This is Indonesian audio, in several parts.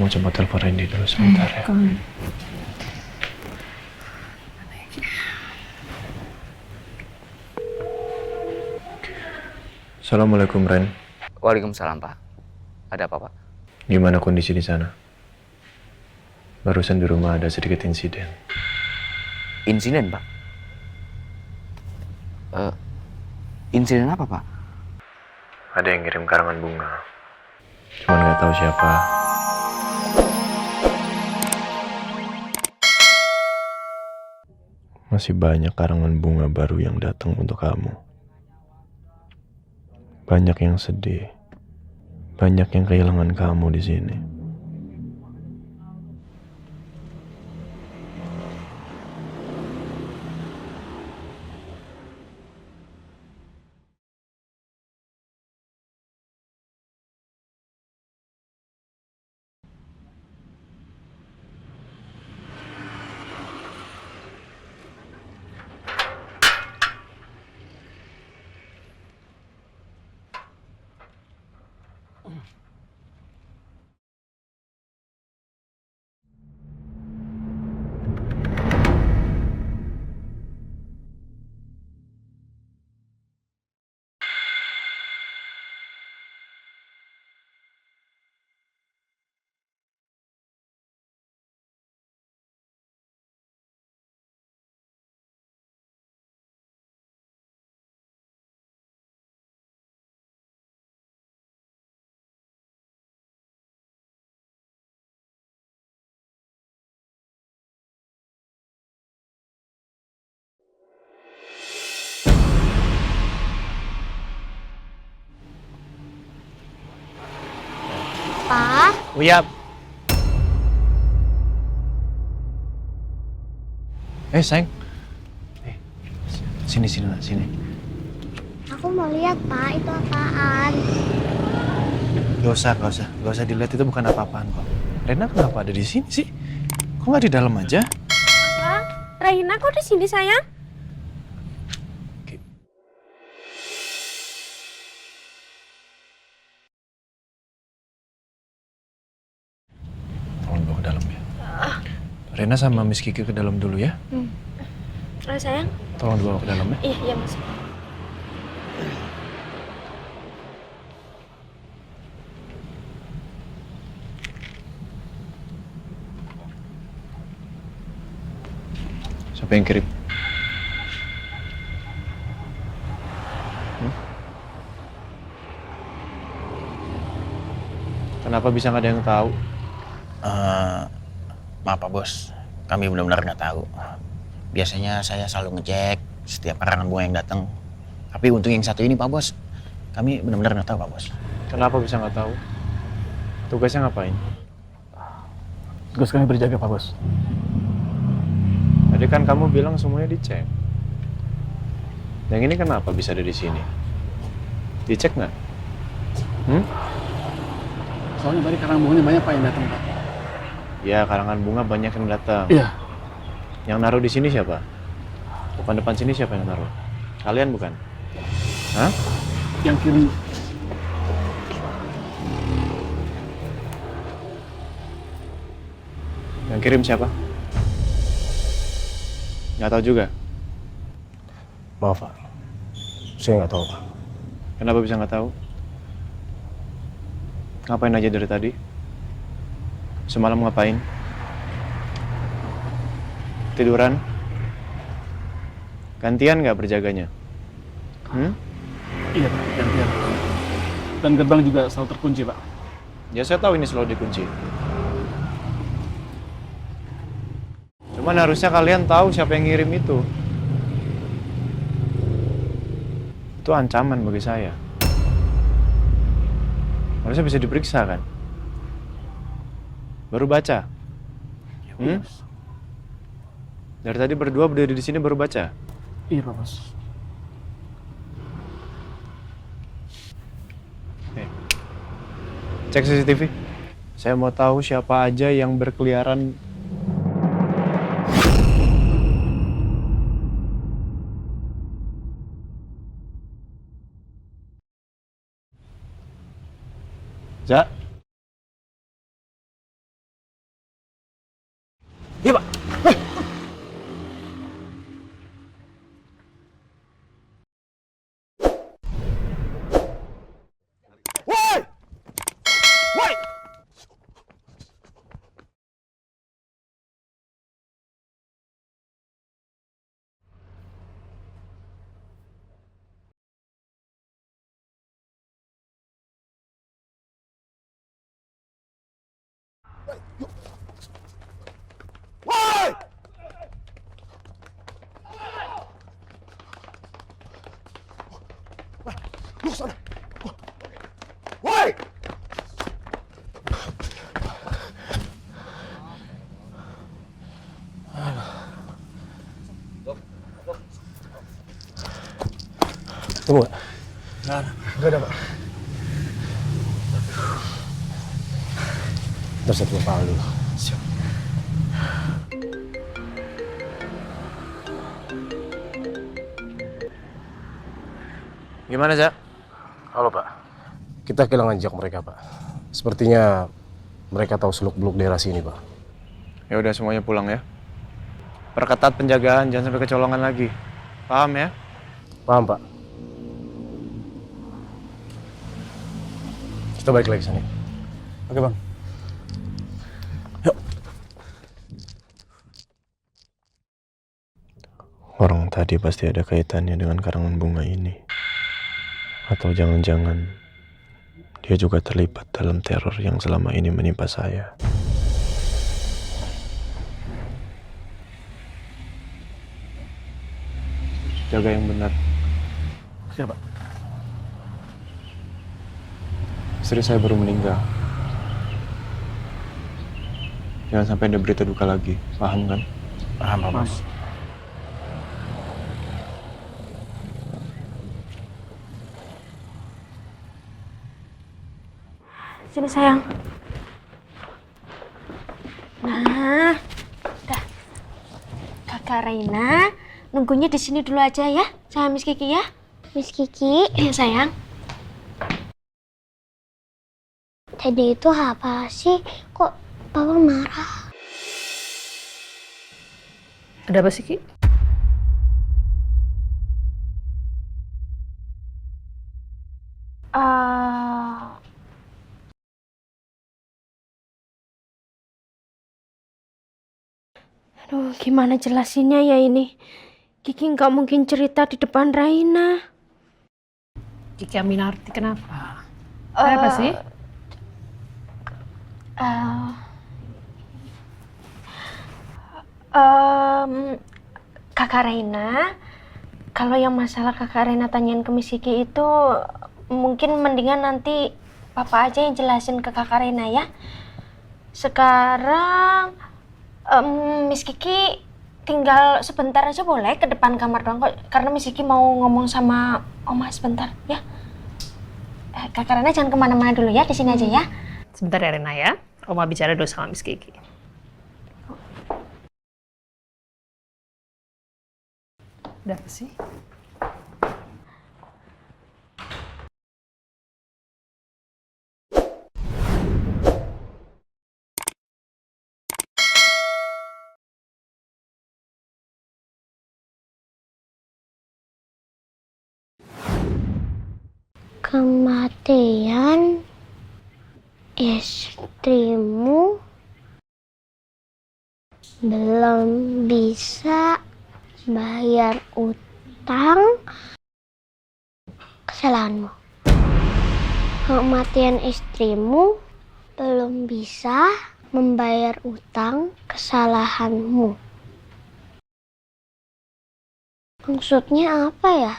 mau coba telepon Randy dulu sebentar ya. Assalamualaikum Ren. Waalaikumsalam, Pak. Ada apa, Pak? Gimana kondisi di sana? Barusan di rumah ada sedikit insiden. Insiden, Pak? Insiden apa, Pak? Ada yang ngirim karangan bunga. Cuman nggak tahu siapa. Masih banyak karangan bunga baru yang datang untuk kamu. Banyak yang sedih. Banyak yang kehilangan kamu di sini. Pa, Uyap. Sayang. Sini nak, sini. aku mau lihat, Pa, itu apaan? Gak usah dilihat, itu bukan apa-apaan kok. Rena kenapa ada di sini sih? Kok nggak di dalam aja? Apa? Raina kok di sini, sayang? Tolong bawa ke dalam ya. Rena sama Miss Kiki ke dalam dulu ya. Sayang? Tolong dibawa ke dalam ya. Iya, iya, Mas. Siapa yang kirim? Kenapa bisa nggak ada yang tahu? Maaf Pak Bos, kami benar-benar nggak tahu. Biasanya saya selalu ngecek setiap karangan bunga yang datang. Tapi untuk yang satu ini Pak Bos, kami benar-benar nggak tahu Pak Bos. Kenapa bisa nggak tahu? Tugasnya ngapain? Tugas kami berjaga, Pak Bos. Tadi kan kamu bilang semuanya dicek. Yang ini kenapa bisa ada di sini? Dicek nggak? Soalnya tadi karangan bunganya banyak Pak yang datang, Pak. Ya, karangan bunga banyak yang datang. Iya. Yang naruh di sini siapa? Depan sini siapa yang naruh? Kalian bukan? Hah? Yang kirim. Yang kirim siapa? Nggak tahu juga. Maaf Pak, saya nggak tahu Pak. Kenapa bisa nggak tahu? Ngapain aja dari tadi? Semalam ngapain? Tiduran? Gantian nggak berjaganya? Iya Pak, gantian. Dan gerbang juga selalu terkunci Pak. Ya saya tahu ini selalu dikunci. Cuman harusnya kalian tahu siapa yang ngirim itu. Itu ancaman bagi saya. Harusnya bisa diperiksa kan? Baru baca. Dari tadi berdua berdiri di sini baru baca. Iya Pak Bos. Cek CCTV. Saya mau tahu siapa aja yang berkeliaran. Za, sana. Woi! Tunggu. Nggak ada, Pak. Ntar saya telepon Pak Al dulu. Siap. Gimana, Zak? Halo, Pak. Kita kehilangan jejak mereka, Pak. Sepertinya mereka tahu seluk-beluk daerah sini, Pak. Ya udah semuanya pulang ya. Perketat penjagaan, jangan sampai kecolongan lagi. Paham ya? Paham, Pak. Kita balik lagi sana. Oke bang. Orang tadi pasti ada kaitannya dengan karangan bunga ini. Atau jangan-jangan dia juga terlibat dalam teror yang selama ini menimpa saya. Jaga yang benar. Siapa? Istri saya baru meninggal. Jangan sampai ada berita duka lagi. Paham kan? Paham, Pak Bos. Sini sayang. Nah, udah. Kakak Reina, nunggunya di sini dulu aja ya, sama Miss Kiki ya. Miss Kiki, ya sayang. Tadi itu apa sih? Kok Papa marah? Ada apa sih, Ki? Aduh, gimana jelasinnya ya ini? Kiki nggak mungkin cerita di depan Raina. Kiki Aminarti kenapa? Ada apa sih? Kakak Reina, kalau yang masalah Kakak Reina tanyain ke Miss Kiki itu mungkin mendingan nanti Papa aja yang jelasin ke Kakak Reina ya. Sekarang Miss Kiki tinggal sebentar aja boleh ke depan kamar doang kok, karena Miss Kiki mau ngomong sama Oma sebentar ya. Kakak Reina jangan kemana-mana dulu ya, di sini aja ya. Sebentar ya Rena ya. Oma bicara dulu sama Miss Kiki. Ada apa sih? Kematian istrimu belum bisa bayar utang kesalahanmu. Kematian istrimu belum bisa membayar utang kesalahanmu. Maksudnya apa ya?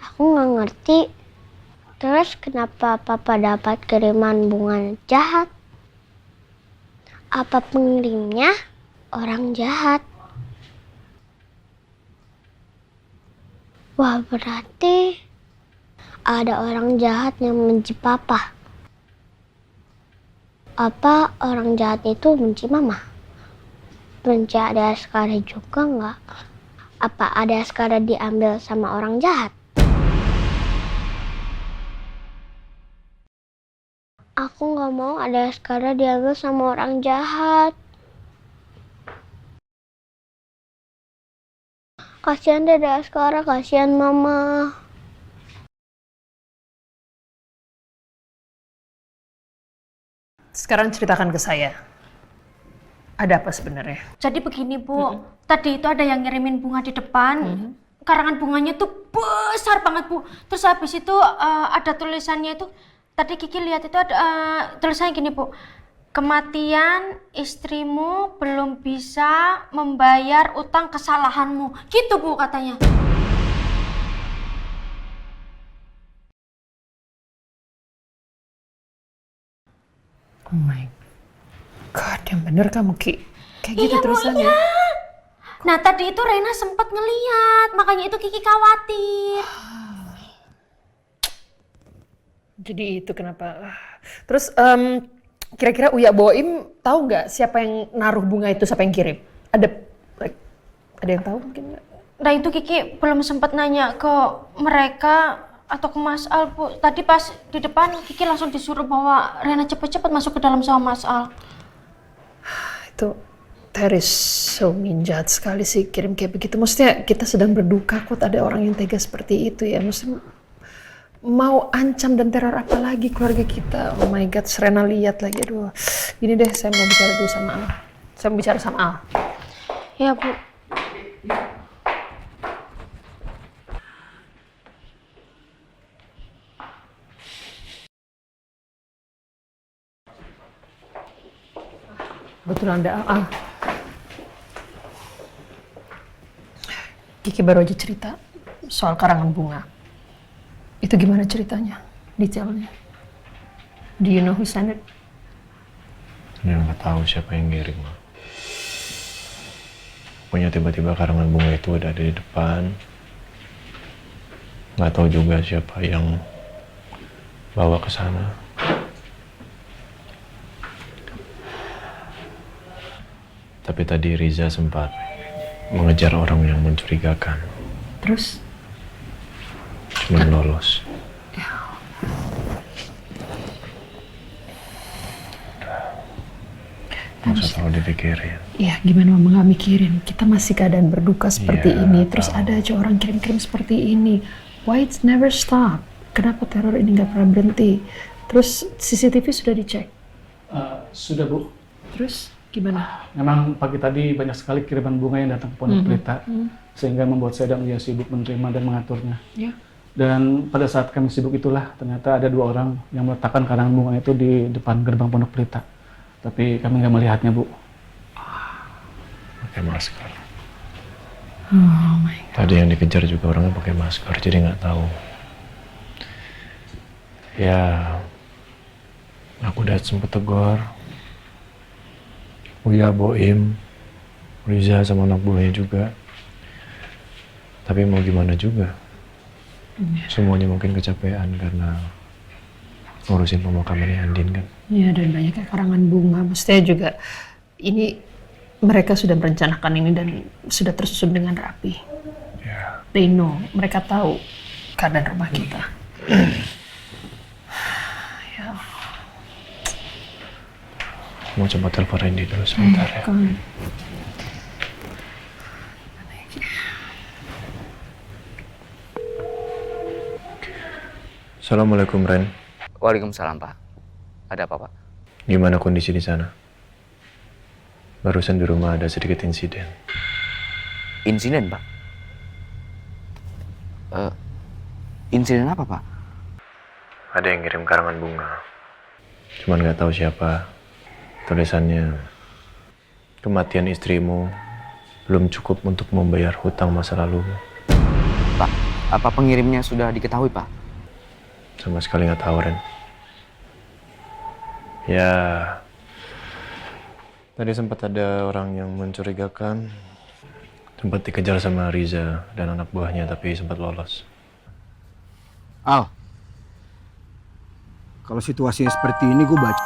Aku nggak ngerti. Terus kenapa Papa dapat kiriman bunga jahat? Apa pengirimnya orang jahat? Wah, berarti ada orang jahat yang benci Papa. Apa orang jahat itu benci Mama? Benci Ade Askara juga nggak? Apa Ade Askara diambil sama orang jahat? Aku nggak mau Ade Askara diambil sama orang jahat. Kasihan Dede Askara, kasihan Mama. Sekarang ceritakan ke saya. Ada apa sebenarnya? Jadi begini Bu, tadi itu ada yang ngirimin bunga di depan. Karangan bunganya tuh besar banget Bu. Terus habis itu ada tulisannya itu. Tadi Kiki lihat itu ada tulisannya gini Bu. Kematian istrimu belum bisa membayar utang kesalahanmu. Gitu Bu katanya. Oh my God, yang bener kamu Ki. Kayak gitu Iya, Bu, terusan iya. ya. Nah tadi itu Rena sempat ngeliat, makanya itu Kiki khawatir. Jadi itu kenapa. Terus kira-kira Uya Boim tahu nggak siapa yang naruh bunga itu, siapa yang kirim? Ada yang tahu mungkin nggak? Nah itu Kiki belum sempat nanya ke mereka atau ke Mas Al, Bu. Tadi pas di depan Kiki langsung disuruh bawa Rena cepet-cepet masuk ke dalam sama Mas Al. Itu Teris so jahat sekali sih kirim kayak begitu. Maksudnya kita sedang berduka kok ada orang yang tega seperti itu ya. Maksudnya mau ancam dan teror apa lagi keluarga kita. Oh my God, Serena lihat lagi. Aduh, gini deh, saya mau bicara dulu sama Al. Saya mau bicara sama Al. Ya, Bu. Betul Anda Al. Kiki baru aja cerita soal karangan bunga. Itu gimana ceritanya? Detailnya. Do you know who sent it? Ya nggak tahu siapa yang ngirim. Pokoknya tiba-tiba karangan bunga itu udah ada di depan. Nggak tahu juga siapa yang bawa ke sana. Tapi tadi Riza sempat mengejar orang yang mencurigakan. Terus? Cuma lolos. Nggak usah terlalu dipikirin. Ya gimana mama gak mikirin. Kita masih keadaan berduka seperti Iya, ini. Terus tahu. ada aja orang kirim-kirim seperti ini. Why it's never stop? Kenapa teror ini gak pernah berhenti? Terus CCTV sudah dicek? Sudah Bu. Terus gimana? Memang pagi tadi banyak sekali kiriman bunga yang datang ke Pondok Pelita, sehingga membuat saya dan Uya sibuk menerima dan mengaturnya. Ya. Dan pada saat kami sibuk itulah, ternyata ada 2 orang yang meletakkan karangan bunga itu di depan gerbang Pondok Pelita. Tapi kami nggak melihatnya, Bu. Pakai masker. Oh my God. Tadi yang dikejar juga orangnya pakai masker, jadi nggak tahu. Ya, aku udah sempet tegur Uya, Boim, Riza sama anak buahnya juga. Tapi mau gimana juga? Semuanya mungkin kecapean karena ngurusin pemakamannya Andin kan. Ya dan banyaknya karangan bunga. Maksudnya juga ini mereka sudah merencanakan ini dan sudah tersusun dengan rapi. Ya, They know, mereka tahu keadaan rumah kita. Ya, mau coba telepon Randy dulu sebentar ya. kan. Assalamualaikum Ren. Waalaikumsalam, Pak. Ada apa, Pak? Gimana kondisi di sana? Barusan di rumah ada sedikit insiden. Insiden, Pak? Insiden apa, Pak? Ada yang ngirim karangan bunga. Cuman nggak tahu siapa. Tulisannya, kematian istrimu belum cukup untuk membayar hutang masa lalumu. Pak, apa pengirimnya sudah diketahui, Pak? Sama sekali nggak tahu, Ren. Ya, tadi sempat ada orang yang mencurigakan. Sempat dikejar sama Riza dan anak buahnya, tapi sempat lolos. Al, kalau situasinya seperti ini gue baca